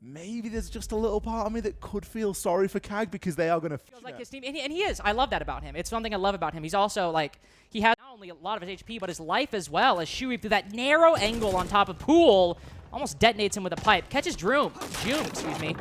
maybe there's just a little part of me that could feel sorry for CAG because they are going to... Feels like his team, and he is. I love that about him. It's something I love about him. He's also, like, he has not only a lot of his HP, but his life as well, as Shui, through that narrow angle on top of Pool, almost detonates him with a pipe. Catches June, excuse me,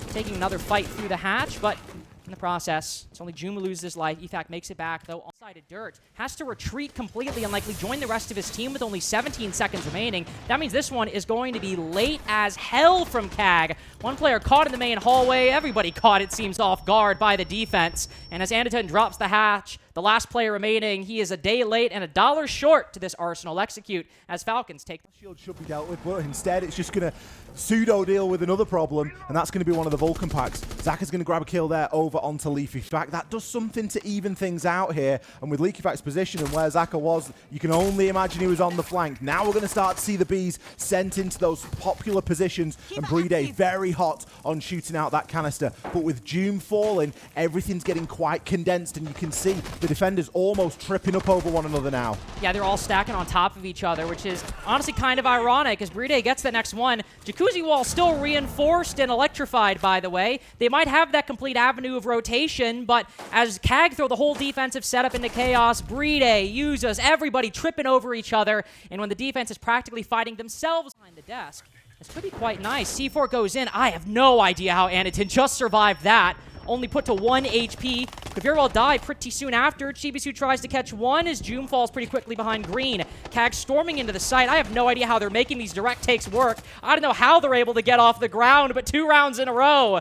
taking another fight through the hatch, but in the process, it's only June who loses his life. Efak makes it back, though, onside Dirt. Has to retreat completely and likely join the rest of his team with only 17 seconds remaining. That means this one is going to be late as hell from CAG. One player caught in the main hallway. Everybody caught, it seems, off guard by the defense. And as Anderton drops the hatch, the last player remaining, he is a day late and $1 short to this Arsenal execute as Falcons take... Shield should be dealt with, but instead it's just going to pseudo deal with another problem, and that's going to be one of the Vulcan packs. Zaka's going to grab a kill there over onto Leafyfact. That does something to even things out here, and with Leafyfact's position and where Zaka was, you can only imagine he was on the flank. Now we're going to start to see the Bees sent into those popular positions, and Brede very hot on shooting out that canister. But with June falling, everything's getting quite condensed, and you can see the defenders almost tripping up over one another now. Yeah, they're all stacking on top of each other, which is honestly kind of ironic as Brede gets the next one. Jacuzzi wall still reinforced and electrified, by the way. They might have that complete avenue of rotation, but as CAG throw the whole defensive setup into chaos, Brede uses everybody tripping over each other, and when the defense is practically fighting themselves behind the desk, this could be quite nice. C4 goes in. I have no idea how Anakin just survived that. Only put to 1 HP. Could very well die pretty soon after. Chibisu tries to catch one as June falls pretty quickly behind Green. CAG storming into the site. I have no idea how they're making these direct takes work. I don't know how they're able to get off the ground, but 2 rounds in a row.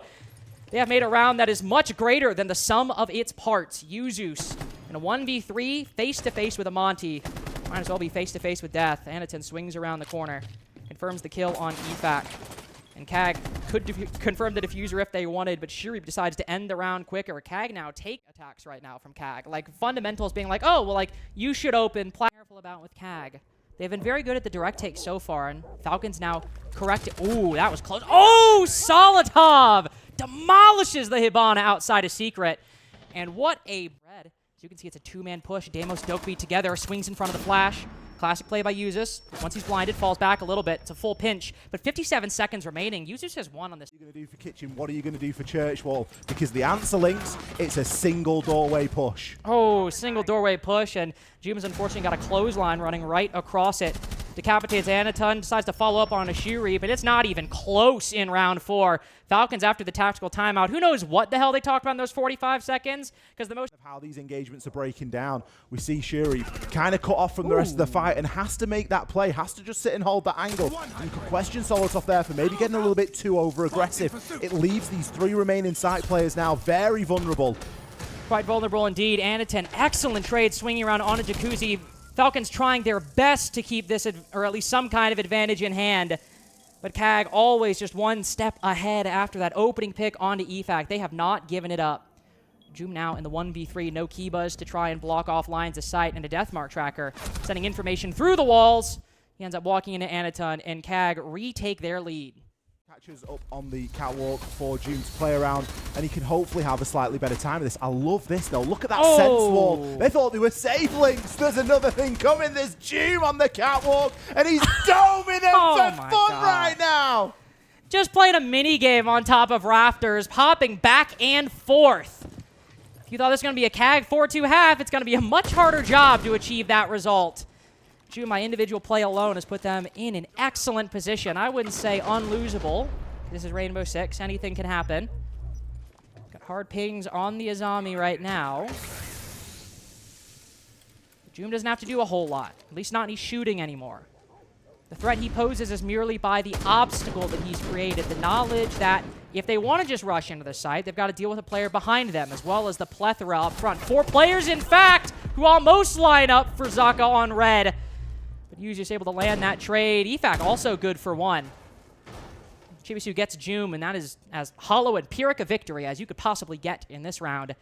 They have made a round that is much greater than the sum of its parts. Yuzus in a 1v3, face-to-face with Amonte. Might as well be face-to-face with death. Anaton swings around the corner. Confirms the kill on Efak. And CAG could confirm the diffuser if they wanted, but Shuri decides to end the round quicker. CAG now take attacks right now from CAG. Like, fundamentals being like, oh, well, like, you should open. Play careful about with CAG. They've been very good at the direct take so far, and Falcons now correct it. Ooh, that was close. Oh, Solotov demolishes the Hibana outside of Secret. And what a bread. As you can see, it's a 2-man push. Damos, Dokeby together, swings in front of the flash. Classic play by Yuzus. Once he's blinded, falls back a little bit. It's a full pinch, but 57 seconds remaining. Yuzus has won on this. What are you going to do for Kitchen? What are you going to do for Church Wall? Because the answer, Links, it's a single doorway push. Oh, single doorway push, and Juma's unfortunately got a clothesline running right across it. Decapitates Anaton, decides to follow up on Ashiri, but it's not even close in round 4. Falcons after the tactical timeout. Who knows what the hell they talked about in those 45 seconds? Because the most of how these engagements are breaking down, we see Shuri kind of cut off from the rest of the fight and has to make that play, has to just sit and hold that angle. You could question Solotov there for maybe getting a little bit too over-aggressive. It leaves these 3 remaining site players now very vulnerable. Quite vulnerable indeed. Anaton, excellent trade swinging around on a Jacuzzi. Falcons trying their best to keep this, or at least some kind of advantage in hand. But CAG always just one step ahead after that opening pick onto Efak. They have not given it up. Joom now in the 1v3, no Keybuzz to try and block off lines of sight, and a Deathmark tracker sending information through the walls. He ends up walking into Anaton, and CAG retake their lead. Catches up on the catwalk for June to play around, and he can hopefully have a slightly better time with this. I love this though. Look at that sense wall. They thought they were safe, Links. There's another thing coming. There's June on the catwalk, and he's doming them for fun right now. Just playing a mini game on top of rafters, popping back and forth. If you thought this was going to be a CAG 4-2 half, it's going to be a much harder job to achieve that result. June, my individual play alone has put them in an excellent position. I wouldn't say unlosable. This is Rainbow Six. Anything can happen. Got hard pings on the Azami right now. June doesn't have to do a whole lot. At least not any shooting anymore. The threat he poses is merely by the obstacle that he's created. The knowledge that if they want to just rush into the site, they've got to deal with a player behind them, as well as the plethora up front. 4 players, in fact, who almost line up for Zaka on red. Yuzus able to land that trade. Efak also good for 1. Chibisu gets Joom, and that is as hollow and pyrrhic a victory as you could possibly get in this round.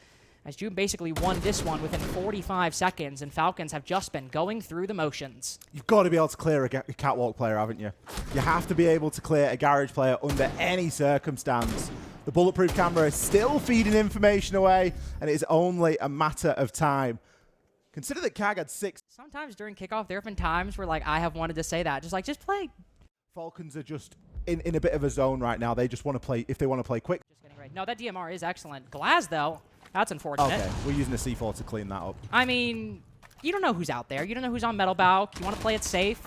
As Joom basically won this one within 45 seconds, and Falcons have just been going through the motions. You've got to be able to clear a catwalk player, haven't you? You have to be able to clear a garage player under any circumstance. The bulletproof camera is still feeding information away, and it is only a matter of time. Consider that CAG had 6. Sometimes during kickoff, there have been times where, like, I have wanted to say that. Just play Falcons are just in a bit of a zone right now. They just want to play, if they want to play quick. Just getting ready. No, that DMR is excellent. Glaz, though, that's unfortunate. Okay, we're using a C4 to clean that up. I mean, you don't know who's out there. You don't know who's on Metal Bow. You want to play it safe.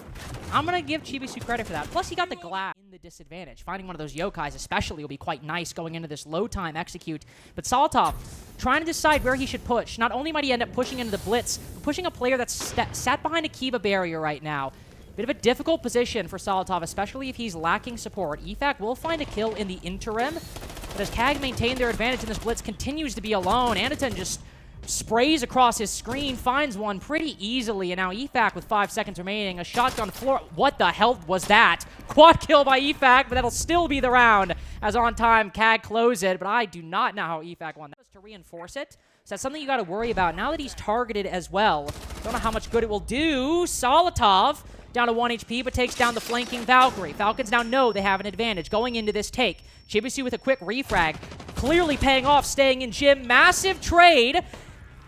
I'm going to give Chibisu credit for that. Plus, he got the Glaz in the disadvantage. Finding one of those yokais especially will be quite nice going into this low time execute. But Solotov trying to decide where he should push. Not only might he end up pushing into the blitz, but pushing a player that's sat behind a Kiva barrier right now. Bit of a difficult position for Solotov, especially if he's lacking support. EFAC will find a kill in the interim, but as CAG maintain their advantage in this blitz, continues to be alone. Anaton just sprays across his screen, finds one pretty easily, and now EFAC with 5 seconds remaining, a shotgun floor. What the hell was that? Quad kill by EFAC, but that'll still be the round, as on time CAG close it, but I do not know how EFAC won that. To reinforce it, so that's something you got to worry about now that he's targeted as well. Don't know how much good it will do. Solotov down to 1 HP, but takes down the flanking Valkyrie. Falcons now know they have an advantage going into this take. Chibisu with a quick refrag, clearly paying off, staying in gym. Massive trade,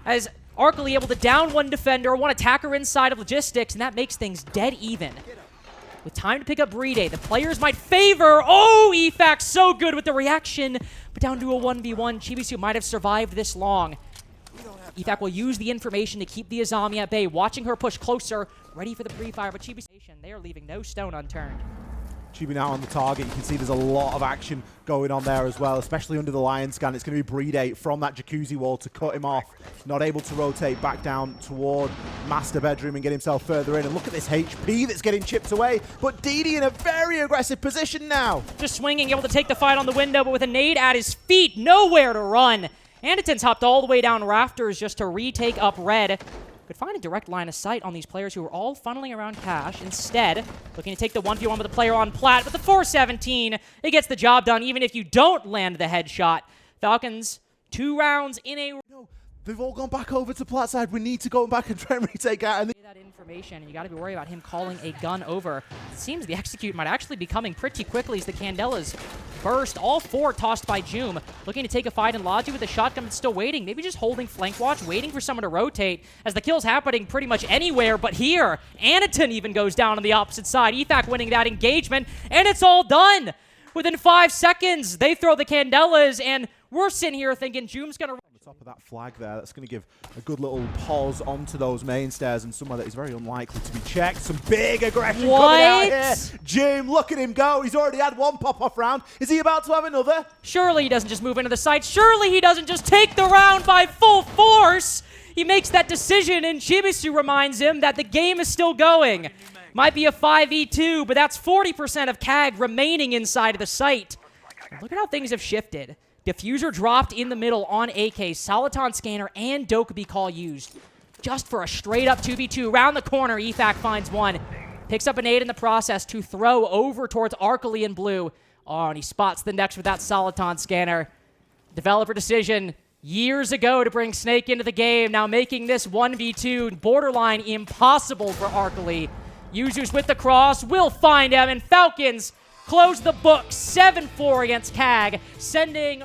as Arkley able to down one defender, one attacker inside of logistics, and that makes things dead even. With time to pick up Brede, the players might favor. Oh, EFAC so good with the reaction, but down to a 1v1. Chibisu might have survived this long. EFAC will use the information to keep the Azami at bay, watching her push closer, ready for the pre-fire, but Chibi, they are leaving no stone unturned. Chibi now on the target. You can see there's a lot of action going on there as well, especially under the Lion Scan. It's going to be Brede from that jacuzzi wall to cut him off. Not able to rotate back down toward Master Bedroom and get himself further in. And look at this HP that's getting chipped away. But DD in a very aggressive position now. Just swinging, able to take the fight on the window, but with a nade at his feet, nowhere to run. Anaton's hopped all the way down rafters just to retake up red. Could find a direct line of sight on these players who are all funneling around Cash. Instead, looking to take the 1v1 with the player on plat, but the 417, it gets the job done even if you don't land the headshot. Falcons, 2 rounds in a... No, they've all gone back over to plat side. We need to go back and try and retake out. And that information, and you got to be worried about him calling a gun over. It seems the execute might actually be coming pretty quickly as the Candelas burst. All 4 tossed by Joom. Looking to take a fight in Logi with the shotgun, but still waiting. Maybe just holding flank watch, waiting for someone to rotate as the kill's happening pretty much anywhere but here. Anaton even goes down on the opposite side. EFAC winning that engagement, and it's all done. Within 5 seconds, they throw the Candelas, and we're sitting here thinking Joom's going to... Top of that flag there, that's going to give a good little pause onto those main stairs and somewhere that is very unlikely to be checked. Some big aggression coming out here. Jim, look at him go. He's already had 1 pop-off round. Is he about to have another? Surely he doesn't just move into the site. Surely he doesn't just take the round by full force. He makes that decision, and Chibisu reminds him that the game is still going. Might be a 5v2, but that's 40% of CAG remaining inside of the site. And look at how things have shifted. Diffuser dropped in the middle on AK, Soliton Scanner, and Dokubi Call used. Just for a straight-up 2v2. Round the corner, EFAC finds one. Picks up an 8 in the process to throw over towards Arkley in blue. Oh, and he spots the next with that Soliton Scanner. Developer decision years ago to bring Snake into the game, now making this 1v2 borderline impossible for Arkley. Yuzu's with the cross, will find him, and Falcons close the book 7-4 against CAG, sending